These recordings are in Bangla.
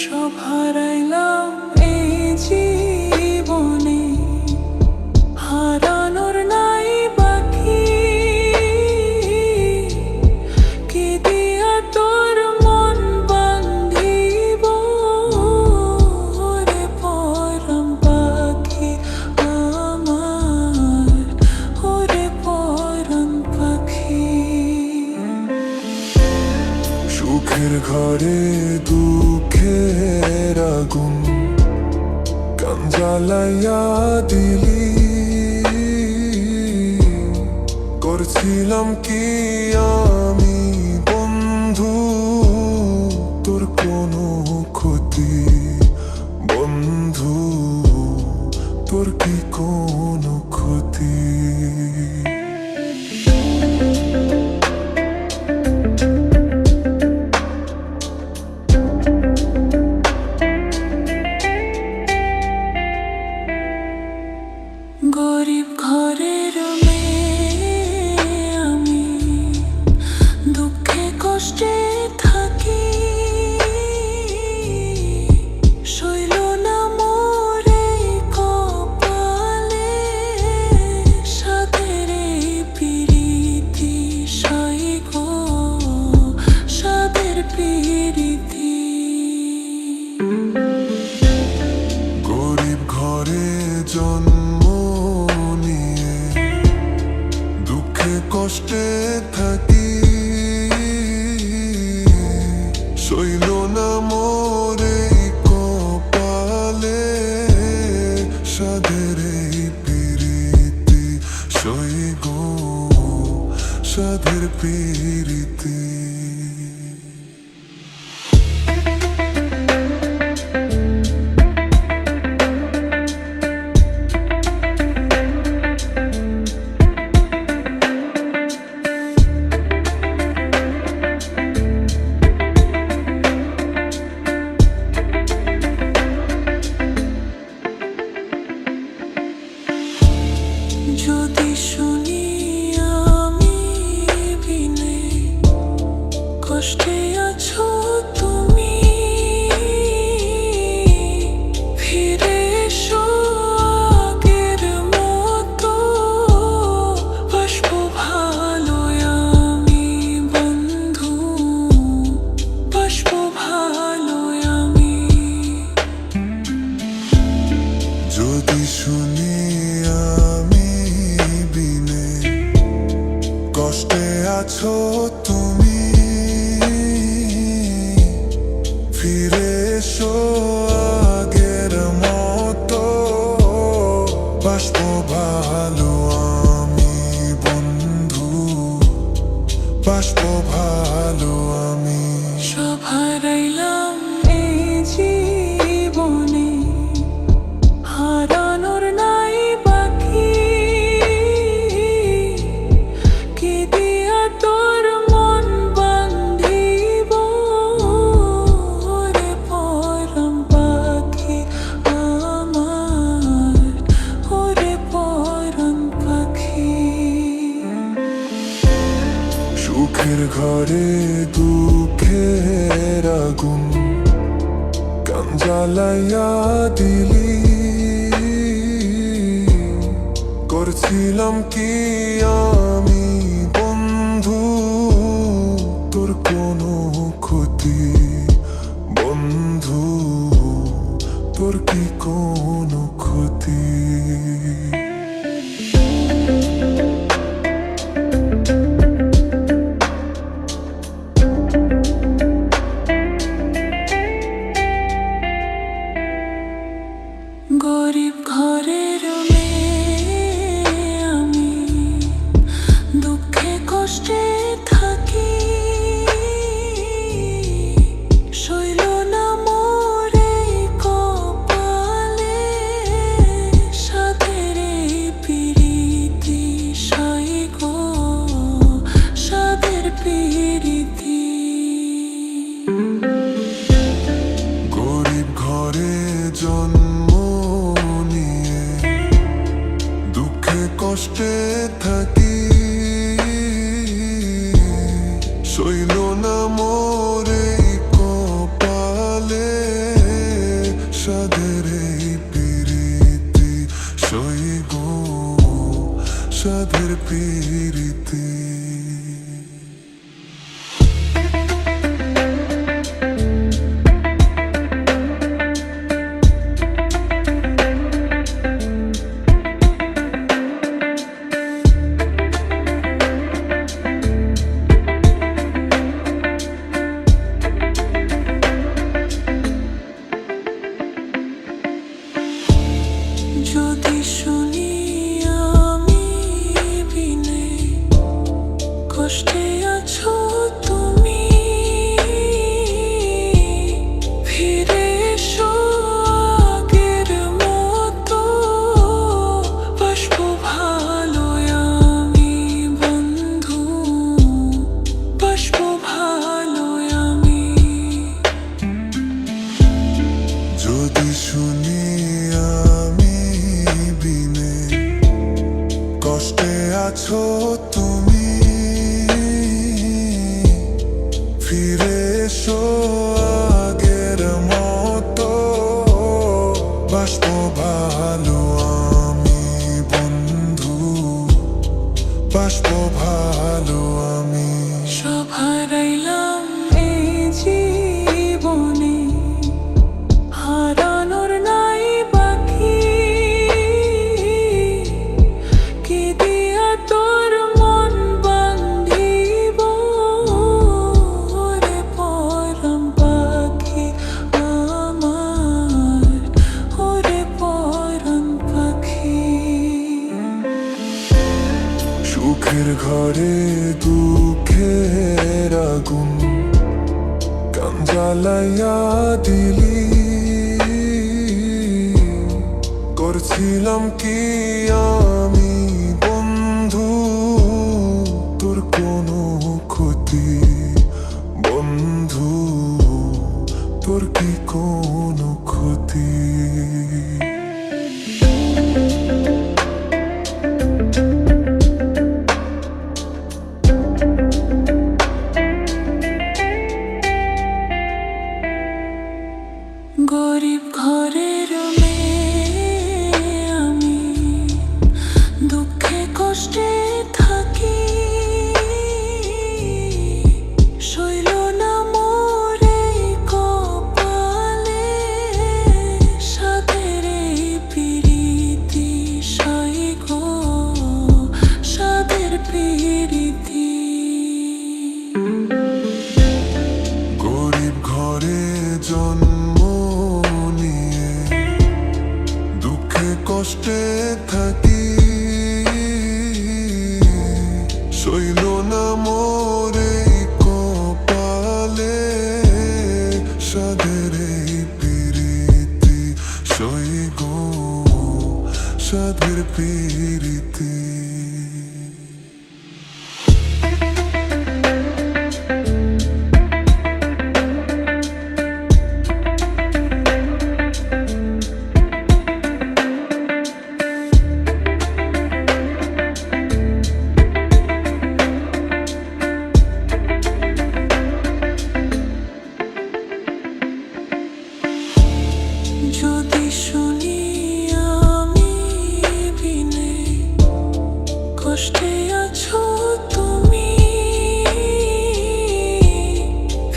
সব হারাইলাম এই জীবনে, হারানোর নাই বাকি। কি দিয়া তোর মন বান্ধিব রে পরাণ পাখি আমার, ওরে পরাণ পাখি। সুখের ঘরে দুঃখের আগুন কান জ্বালাইয়া দিলি। করছিলাম কি আমি বন্ধু তোর কোনো ক্ষতি, বন্ধু তোর কি কোনো ক্ষতি? গরিব ঘরের মেয়ে আমি, দুঃখে কষ্টে থাকি। সইল না মোর এই কপালে সাধের এই পিরিতি, সই গো সাধের পিরিতি। গরিব ঘরে জন্ম নিয়ে দুঃখে কষ্টে থাকি। সইল না মোর এই কপালে সাধের এই পিরিতি, সই গো সাধের পিরিতি। যদি শুনি আমি বিনে কষ্টে আছো তুমি, ফিরে এসো আগের মতো। বাসবো ভালো আমি বন্ধু, বাসবো ভালো আমি। যদি শুনি আমি বিনে কষ্টে আছো তুমি, ফিরে এসো আগের মতো। বাসবো ভালো আমি বন্ধু, বাসবো ভালো আমি। সব হারাইলাম এই জীবনে, হারানোর নাই বাকি। কি দিয়া তোর মন বান্ধিব রে পরাণ পাখি আমার, ওরে পরাণ পাখি। সুখের ঘরে দুঃখের আগুন কান জ্বালাইয়া দিলি। করছিলাম কি আমি বন্ধু তোর কোনো ক্ষতি, বন্ধু তোর কি কোনো ক্ষতি? গরিব ঘরের মেয়ে আমি, দুঃখে কষ্টে থাকি। সইল না মোর এই কপালে পিরিতি। যদি শুনি আমি বিনে কষ্টে আছো তুমি, ফিরে এসো আগের মতো, বাসবো ভালো আমি বন্ধু, বাসবো ভালো আমি। যদি শুনি কষ্টে আছো তুমি, ফিরে এসো আগের মতো, বাসবো ভালো আমি বন্ধু, বাসবো ভালো আমি। সব হারাইলাম এই জীবনে, হারানোর নাই বাকি, কি দিয়া তোর মন বান্ধিব রে পরাণ পাখি আমার, ওরে পরাণ পাখি। সুখের ঘরে দুঃখের আগুন কান জ্বালাইয়া দিলি, করছিলাম কি আমি বন্ধু তোর কোনো ক্ষতি, বন্ধু তোর কি কোনো ক্ষতি। গরিব ঘরের মেয়ে আমি, দুঃখে কষ্টে থাকি, সইল না মোর এই কপালে, সাধের এই পিরিতি সই গো, সাধের পিরিতি। গরিব ঘরে জন্ম নিয়ে দুঃখে কষ্টে থাকি, সইল না মোর এই কপালে, সাধের এই পিরিতি সই গো, সাধের পিরিতি। যদি শুনি আমি বিনে কষ্টে আছো তুমি,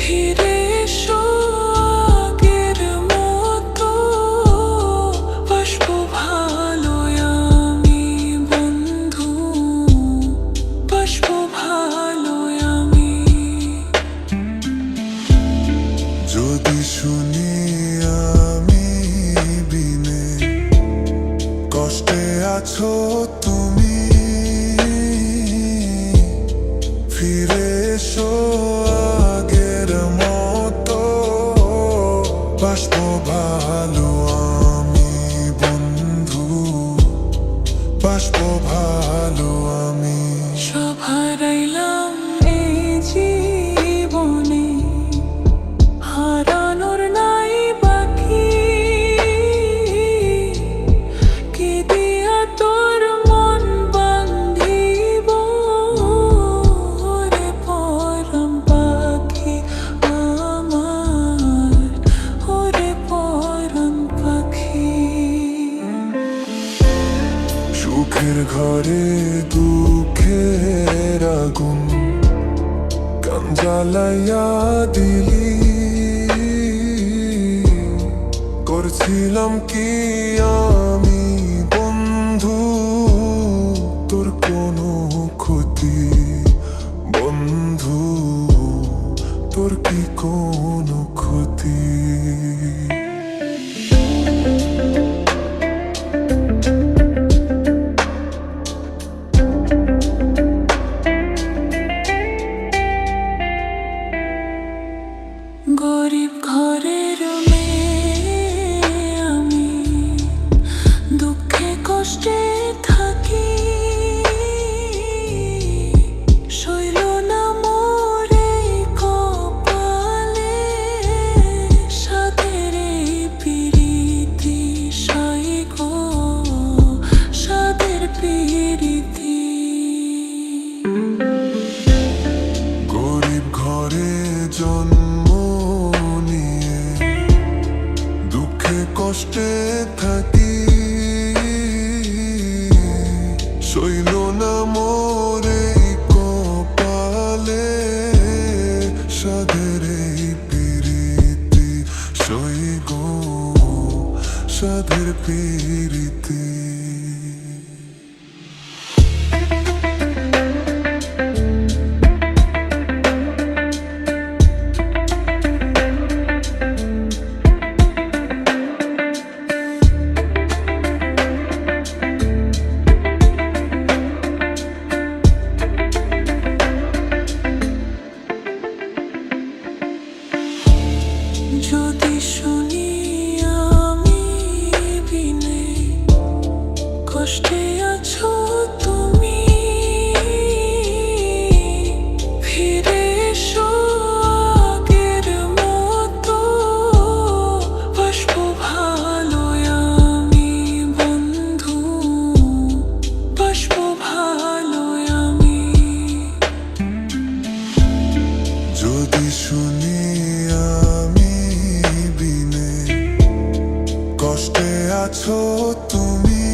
ফিরে এসো আগের মতো, বাসবো ভালো আমি বন্ধু, বাসবো ভালো আমি। যদি শুনি কষ্টে আছো তুমি, ফিরে এসো আগের মতো, বাসবো ভালো আমি বন্ধু, বাসবো ভালো আমি। সব হারাইলাম এই জীবনে, হারানোর নাই বাকি, কি দিয়া তোর মন বান্ধিব রে পরাণ পাখি আমার, ওরে পরাণ পাখি। সুখের সুখের ঘরে দুঃখের আগুন কান জ্বালাইয়া দিলি করছিলাম কি আমি বন্ধু তোর কোনো ক্ষতি বন্ধু তোর কি কোনো ক্ষতি গরিব ঘরের মেয়ে আমি দুঃখে কষ্টে থাকি সইল না মোরে কপালে সাধের এই পিরিতি সই গো সাধের পিরিতি গরিব ঘরে জন্ম নিয়ে দুঃখে কষ্টে থাকি সইল না মোরে কপালে সাধের এই পিরিতি সই গো সাধের পিরিতি যদি শুনি আমি বিনে কষ্টে আছো তুমি ফিরে এসো আগের মতো বাসবো ভালো আমি বন্ধু বাসবো ভালো আমি যদি শুনি আমি বিনে কষ্টে আছো তুমি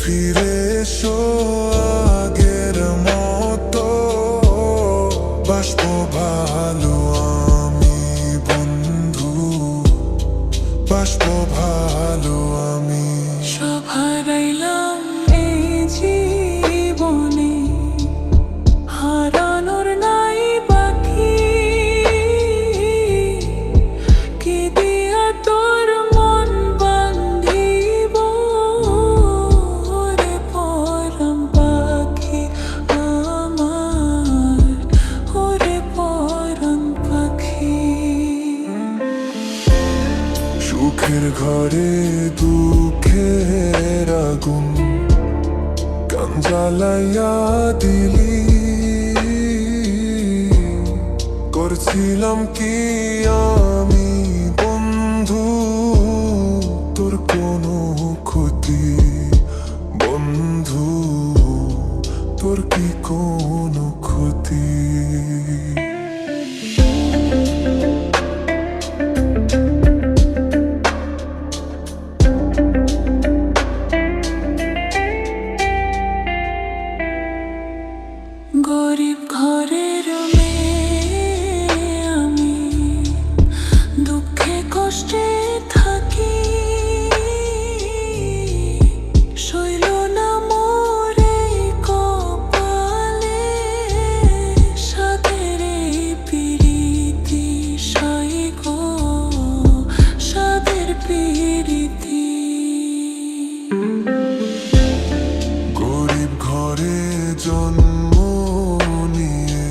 ফিরে এসো আগের মতো বাসবো ভালো আমি বন্ধু বাসবো ভালো আমি সব হারাইলাম এই জীবনে হারানোর নাই বাকি কি দিয়া তোর মন বান্ধিব ওরে পরাণ পাখি আমার ওরে পরাণ পাখি সুখের ঘরে দুঃখের আগুন কান জ্বালাইয়া দিলি করছিলাম কি আমি বন্ধু তোর কোনো ক্ষতি বন্ধু তোর কি কোনো ক্ষতি গরিব ঘরের মেয়ে আমি দুঃখে কষ্টে থাকি সইল না মোরে কপালে সাধের এই পিরিতি সই গো সাধের পিরিতি গরিব ঘরে জন্ম নিয়ে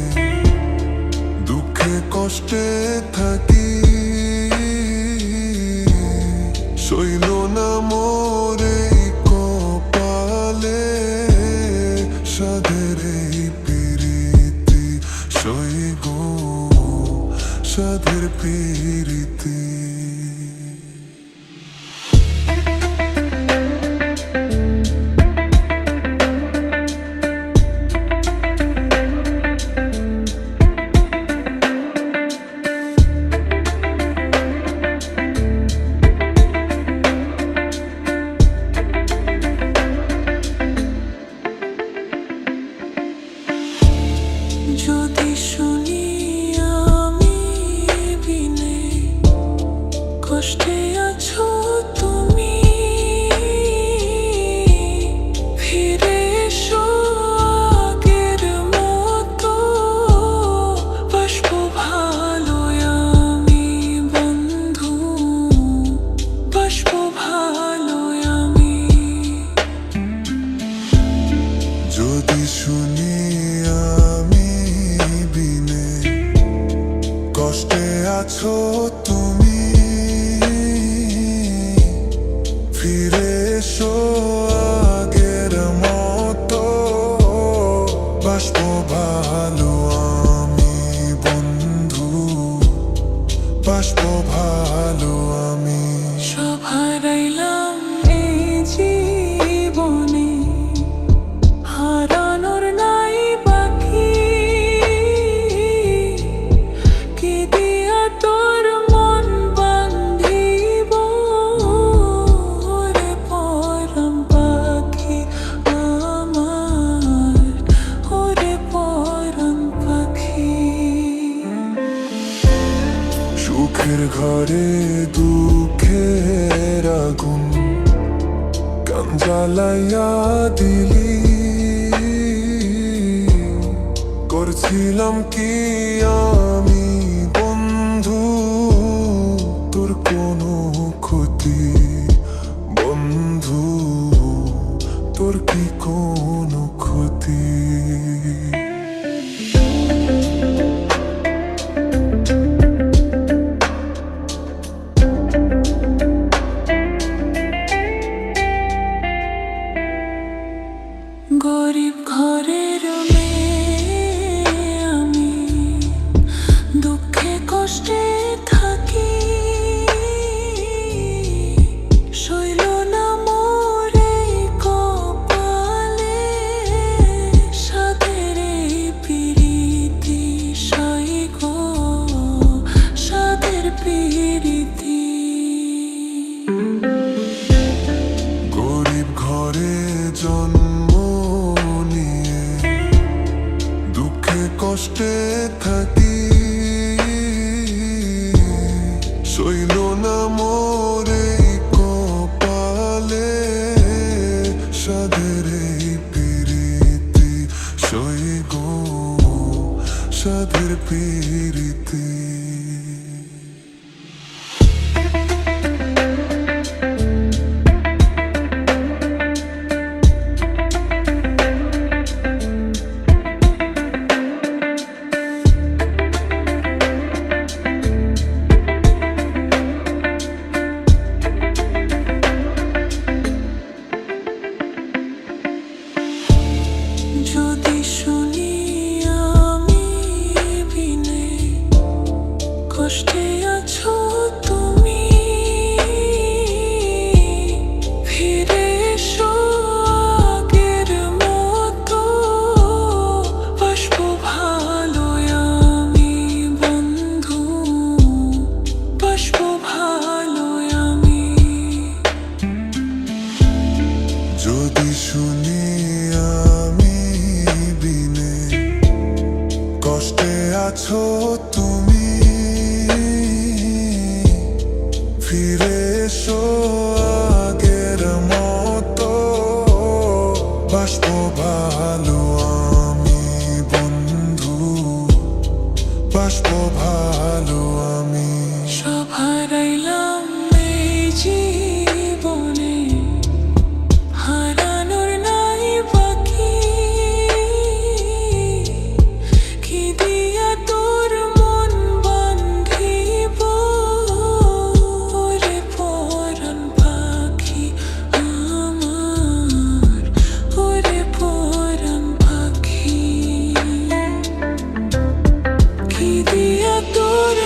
দুঃখে কষ্টে থাকি সইল না মোরে কপালে সাধের এই পিরিতি সই গো সাধের পিরিতি আছো তুমি, ফিরে এসো আগের মতো। বাসবো ভালো আমি বন্ধু, বাসবো ভালো আমি। সব হারাইলাম এই জীবনে, হারানোর নাই বাকি। কি দিয়া তোর মন বান্ধিব রে পরাণ পাখি আমার, ওরে পরাণ পাখি। সুখের ঘরে দুঃখের আগুন কান জ্বালাইয়া দিলি। করছিলাম কি আমি বন্ধু তোর কোনো ক্ষতি? বন্ধু তোর কি কোনো ক্ষতি? গরিব ঘরের মেয়ে আমি, দুঃখে কষ্টে থাকি। সইল না মোর এই কপালে, সাধের এই পিরিতি সই গো, সাধের পিরিতি। গরিব ঘরে জন্ম নিয়ে দুঃখে কষ্টে থাকি। সইল না মোর এই কপালে, সাধের এই পিরিতি সই গো, সাধের পিরিতি। যদি শুনি আমি বিনে, কষ্টে আছো তুমি, ফিরে এসো আগের মতো। বাসবো ভালো আমি বন্ধু, বাসবো ভালো আমি। যদি শুনি আমি বিনে, কষ্টে আছো তুমি, ফিরে এসো আগের মতো। বাসবো ভালো আমি বন্ধু, বাসবো ভালো আমি। সব হারাইলাম এই জীবনে, হারানোর নাই বাকি। কি দিয়া তোর মন বান্ধিব রে পরাণ পাখি আমার, ওরে পরাণ পাখি। কি দিয়া তোর